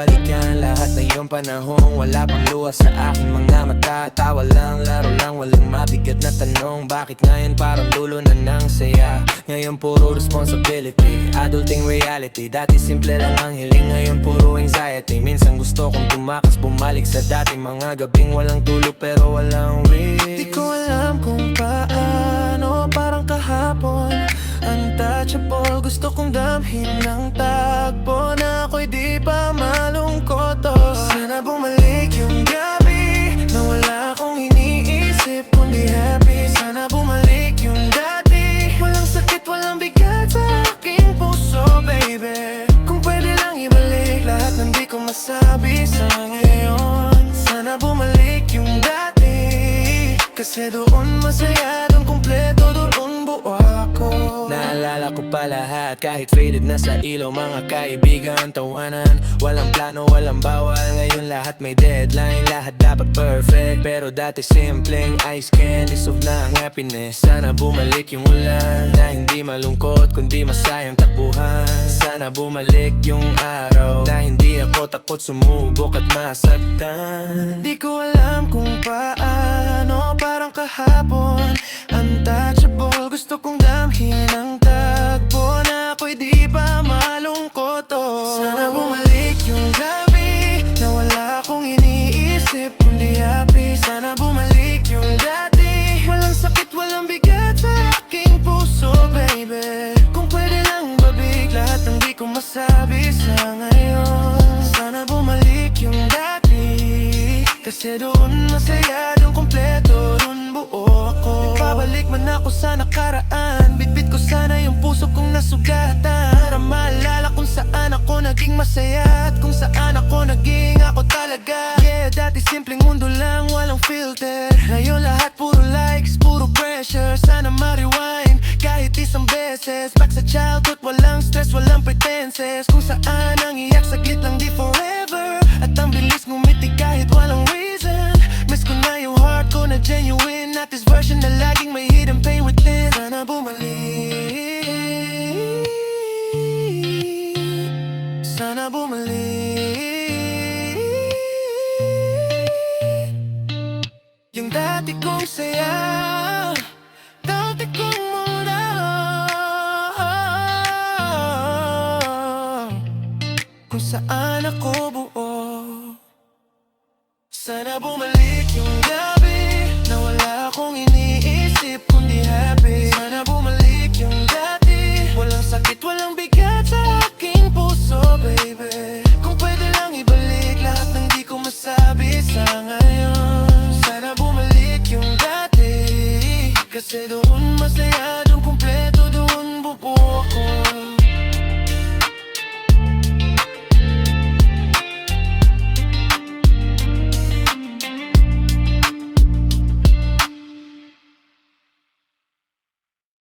balikan lahat na iyong panahon. Wala pang luha sa aking mga mata. Tawa lang, laro lang, walang mabigat na tanong. Bakit ngayon parang dulo na ng saya? Ngayon puro responsibility, adulting reality. Dati simple lang ang hiling, ngayon puro anxiety. Minsan gusto kong tumakas, bumalik sa dati mga gabing walang tulog pero walang real. Di ko alam kung paano, parang kahapon untouchable, gusto kong damhin ng tagpo na ako'y di pa malungkot. Sana bumalik yung gabi na wala akong iniisip kundi happy. Sana bumalik yung dati, walang sakit, walang bigat sa aking puso, baby. Kung pwede lang ibalik lahat ng di ko masabi sa ngayon. Sana bumalik yung dati, kasi doon masaya, doon kumpleto, doon buo ako. Naalala ko pa lahat, kahit faded na sa ilaw. Mga kaibigan, tawanan, walang plano, walang bawal. Ngayon lahat may deadline, lahat dapat perfect. Pero dati simpleng ice candy, solve na ang happiness. Sana bumalik yung ulan na hindi malungkot kundi masayang takbuhan. Sana bumalik yung araw na hindi ako takot sumubok at masaktan. Di ko alam kung paano, parang kahapon untouchable, gusto kong damhin ang tagpo na ako'y di pa malungkot. Sana bumalik yung gabi na wala akong iniisip kundi happy. Sana bumalik yung dati, walang sakit, walang bigat sa aking puso, baby. Kung pwede lang babig lahat ng di ko masabi sa ngayon. Sana bumalik yung dati, kasi doon masaya, doon kumpleto, doon buo ako. Ipabalik man ako sa nakaraan, bitbit ko sana yung puso kong nasugatan, para maalala kung saan ako naging masaya at kung saan ako naging ako talaga. Yeah, dati simpleng mundo lang, walang filter. Ngayon lahat puro likes, puro pressure. Sana ma-rewind kahit isang beses, back sa childhood, walang stress, walang pretenses. Kung saan ang iyak saglit lang, di forever. At ang bilis ngumiti kahit walang reason. Miss ko na yung heart ko na genuine, not this version na laging may hidden pain within. Sana bumalik, sana bumalik yung dati kong saya, dati kong muna, kung saan ako buo. Sana bumalik yung gabi na wala akong iniisip kundi happy. Sana bumalik yung dati, walang sakit, walang bigat sa aking puso, baby. Kung pwede lang ibalik lahat ng di ko masabi sa ngayon. Sana bumalik yung dati, kasi doon